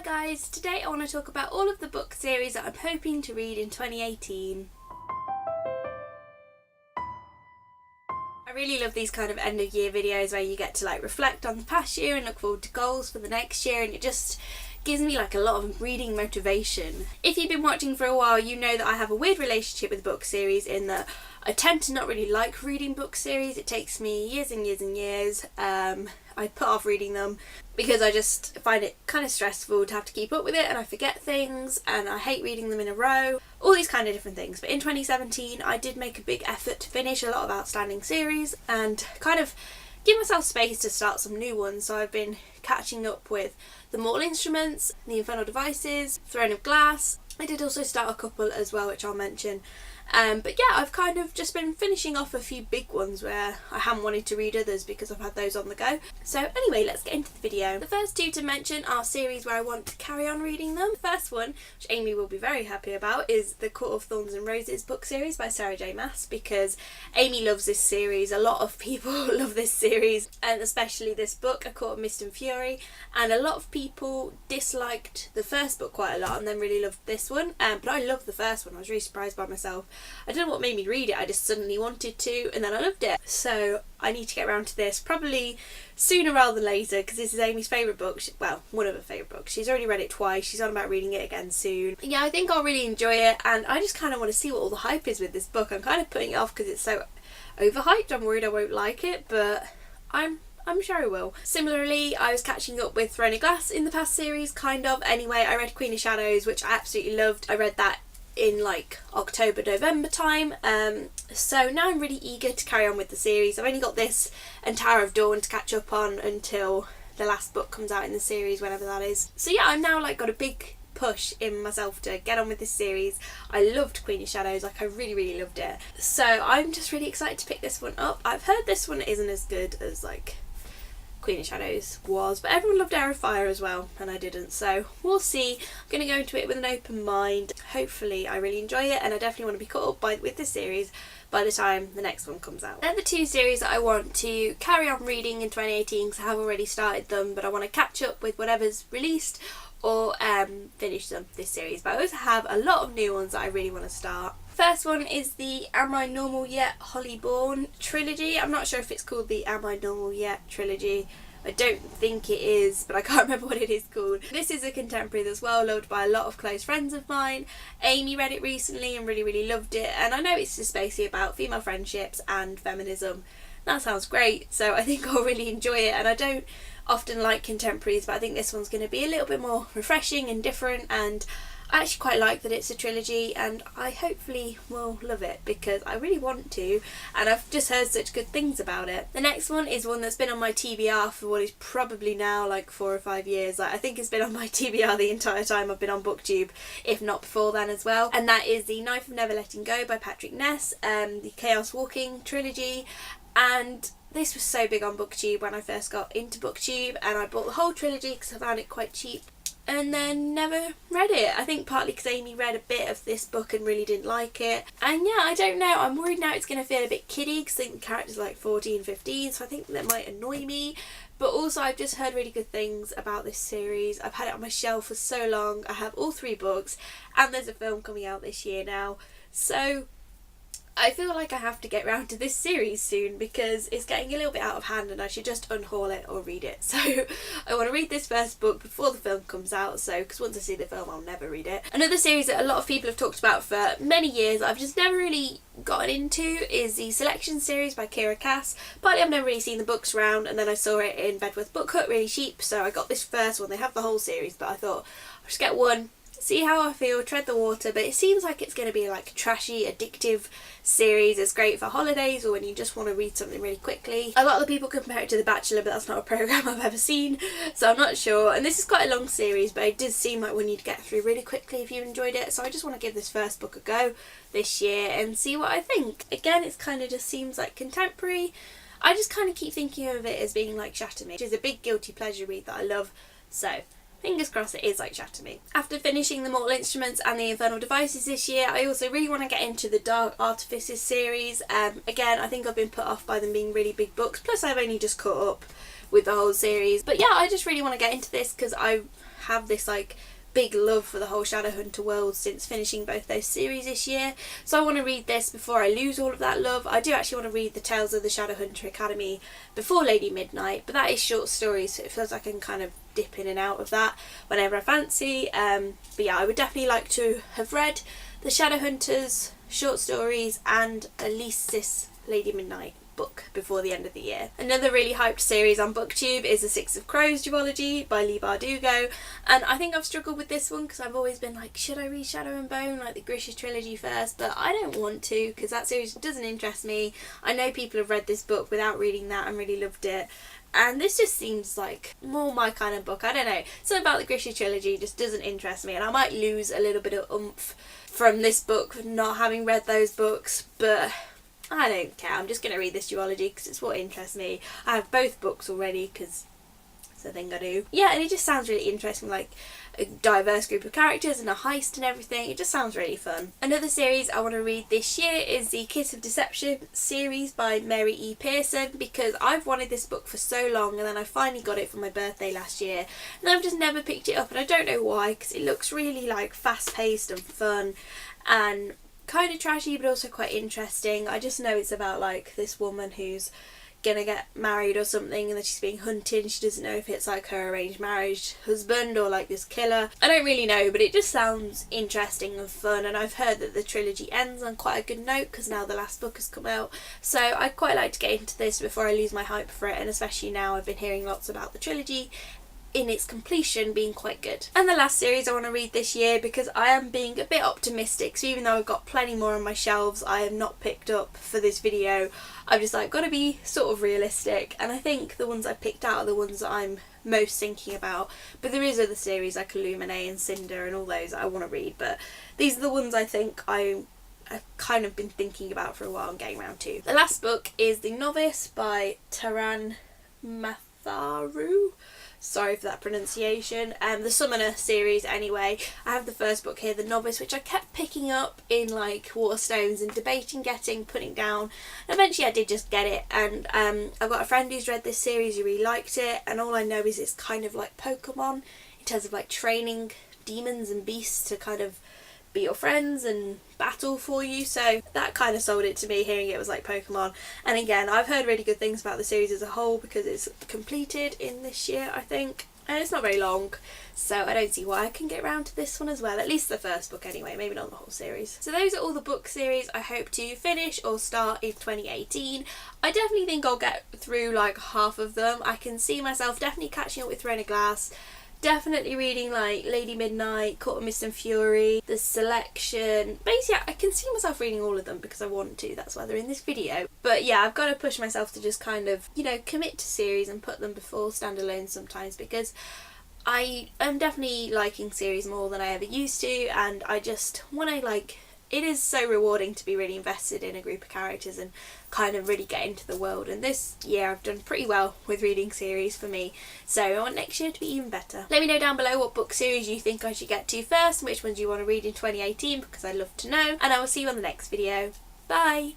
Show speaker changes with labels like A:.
A: guys, today I want to talk about all of the book series that I'm hoping to read in 2018. I really love these kind of end of year videos where you get to reflect on the past year and look forward to goals for the next year, and it just gives me a lot of reading motivation. If you've been watching for a while, you know that I have a weird relationship with book series in that I tend to not really like reading book series. It takes me years and years and years. I put off reading them because I just find it kind of stressful to have to keep up with it, and I forget things and I hate reading them in a row, all these kind of different things. But in 2017 I did make a big effort to finish a lot of outstanding series and kind of give myself space to start some new ones. So I've been catching up with The Mortal Instruments, The Infernal Devices, Throne of Glass. I did also start a couple as well, which I'll mention. But yeah, I've kind of just been finishing off a few big ones where I haven't wanted to read others because I've had those on the go. So anyway, let's get into the video. The first two to mention are series where I want to carry on reading them. The first one, which Amy will be very happy about, is the Court of Thorns and Roses book series by Sarah J Maas, because Amy loves this series. A lot of people love this series, and especially this book, A Court of Mist and Fury, and a lot of people disliked the first book quite a lot and then really loved this one. But I loved the first one. I was really surprised by myself. I don't know what made me read it, I just suddenly wanted to, and then I loved it. So I need to get around to this probably sooner rather than later, because this is Amy's favourite book. Well, one of her favourite books. She's already read it twice. She's on about reading it again soon. Yeah, I think I'll really enjoy it, and I just kind of want to see what all the hype is with this book. I'm kind of putting it off because it's so overhyped. I'm worried I won't like it, but I'm sure I will. Similarly, I was catching up with Throne of Glass in the past series, kind of. Anyway, I read Queen of Shadows, which I absolutely loved. I read that in October, November time. So now I'm really eager to carry on with the series. I've only got this and Tower of Dawn to catch up on until the last book comes out in the series, whenever that is. So yeah, I've now got a big push in myself to get on with this series. I loved Queen of Shadows, I really loved it. So I'm just really excited to pick this one up. I've heard this one isn't as good as Queen of Shadows was, but everyone loved Heir of Fire as well, and I didn't, so we'll see. I'm going to go into it with an open mind. Hopefully I really enjoy it, and I definitely want to be caught up with this series by the time the next one comes out. They're the two series that I want to carry on reading in 2018, because I have already started them, but I want to catch up with whatever's released or finish them this series. But I also have a lot of new ones that I really want to start. First one is the Am I Normal Yet Holly Bourne trilogy. I'm not sure if it's called the Am I Normal Yet trilogy. I don't think it is, but I can't remember what it is called. This is a contemporary that's well loved by a lot of close friends of mine. Amy read it recently and really loved it, and I know it's just basically about female friendships and feminism. That sounds great, so I think I'll really enjoy it. And I don't often like contemporaries, but I think this one's going to be a little bit more refreshing and different, and I actually quite like that it's a trilogy, and I hopefully will love it because I really want to, and I've just heard such good things about it. The next one is one that's been on my TBR for what is probably now 4 or 5 years. I think it's been on my TBR the entire time I've been on BookTube, if not before then as well, and that is The Knife of Never Letting Go by Patrick Ness, the Chaos Walking trilogy. And this was so big on BookTube when I first got into BookTube, and I bought the whole trilogy because I found it quite cheap, and then never read it. I think partly because Amy read a bit of this book and really didn't like it. And yeah, I don't know, I'm worried now it's going to feel a bit kiddie because I think the character's 14, 15, so I think that might annoy me. But also I've just heard really good things about this series. I've had it on my shelf for so long. I have all 3 books, and there's a film coming out this year now. So I feel like I have to get round to this series soon because it's getting a little bit out of hand, and I should just unhaul it or read it. So I want to read this first book before the film comes out, because once I see the film I'll never read it. Another series that a lot of people have talked about for many years I've just never really gotten into is the Selection series by Kiera Cass. Partly I've never really seen the books round, and then I saw it in Bedworth Book Hut really cheap, so I got this first one. They have the whole series, but I thought I'll just get one, see how I feel, tread the water. But it seems like it's going to be a trashy, addictive series. It's great for holidays or when you just want to read something really quickly. A lot of the people compare it to The Bachelor, but that's not a programme I've ever seen, so I'm not sure. And this is quite a long series, but it does seem like one you'd get through really quickly if you enjoyed it. So I just want to give this first book a go this year and see what I think. Again, it's kind of just seems like contemporary. I just kind of keep thinking of it as being like Shatter Me, which is a big guilty pleasure read that I love. So fingers crossed it is like Shatter Me. After finishing The Mortal Instruments and The Infernal Devices this year, I also really want to get into the Dark Artifices series. Again, I think I've been put off by them being really big books, plus I've only just caught up with the whole series. But yeah, I just really want to get into this because I have this like big love for the whole Shadowhunter world since finishing both those series this year, so I want to read this before I lose all of that love. I do actually want to read the Tales of the Shadowhunter Academy before Lady Midnight, but that is short stories, so it feels like I can kind of dip in and out of that whenever I fancy. But yeah, I would definitely like to have read the Shadowhunters short stories and at least this Lady Midnight book before the end of the year. Another really hyped series on BookTube is the Six of Crows duology by Leigh Bardugo, and I think I've struggled with this one because I've always been like, should I read Shadow and Bone, like the Grisha trilogy first, but I don't want to because that series doesn't interest me. I know people have read this book without reading that and really loved it, and this just seems like more my kind of book. I don't know, something about the Grisha trilogy just doesn't interest me, and I might lose a little bit of oomph from this book not having read those books, but I don't care. I'm just going to read this duology because it's what interests me. I have both books already because it's a thing I do. Yeah, and it just sounds really interesting, like a diverse group of characters and a heist and everything. It just sounds really fun. Another series I want to read this year is the Kiss of Deception series by Mary E. Pearson, because I've wanted this book for so long and then I finally got it for my birthday last year and I've just never picked it up, and I don't know why, because it looks really like fast paced and fun and kind of trashy but also quite interesting. I just know it's about like this woman who's gonna get married or something and then she's being hunted and she doesn't know if it's like her arranged marriage husband or like this killer. I don't really know, but it just sounds interesting and fun, and I've heard that the trilogy ends on quite a good note because now the last book has come out, so I'd quite like to get into this before I lose my hype for it, and especially now I've been hearing lots about the trilogy in its completion being quite good. And the last series I want to read this year, because I am being a bit optimistic, so even though I've got plenty more on my shelves I have not picked up for this video, I've just like got to be sort of realistic, and I think the ones I picked out are the ones that I'm most thinking about, but there is other series like Illuminae and Cinder and all those I want to read, but these are the ones I think I've kind of been thinking about for a while and getting around to. The last book is The Novice by Taran Matharu. Sorry for that pronunciation. The Summoner series anyway. I have the first book here, The Novice, which I kept picking up in like Waterstones and debating getting, putting down. And eventually I did just get it, and I've got a friend who's read this series who really liked it, and all I know is it's kind of like Pokemon in terms of like training demons and beasts to kind of be your friends and battle for you, so that kind of sold it to me, hearing it was like Pokemon. And again, I've heard really good things about the series as a whole because it's completed in this year I think, and it's not very long, so I don't see why I can get around to this one as well, at least the first book anyway, maybe not the whole series. So those are all the book series I hope to finish or start in 2018. I definitely think I'll get through like half of them. I can see myself definitely catching up with Throne of Glass, definitely reading like Lady Midnight, Court of Mist and Fury, The Selection. Basically I can see myself reading all of them because I want to, that's why they're in this video. But yeah, I've got to push myself to just kind of, you know, commit to series and put them before standalone sometimes, because I am definitely liking series more than I ever used to, and I just want to like, it is so rewarding to be really invested in a group of characters and kind of really get into the world, and this year I've done pretty well with reading series for me, so I want next year to be even better. Let me know down below what book series you think I should get to first and which ones you want to read in 2018, because I'd love to know, and I will see you on the next video. Bye!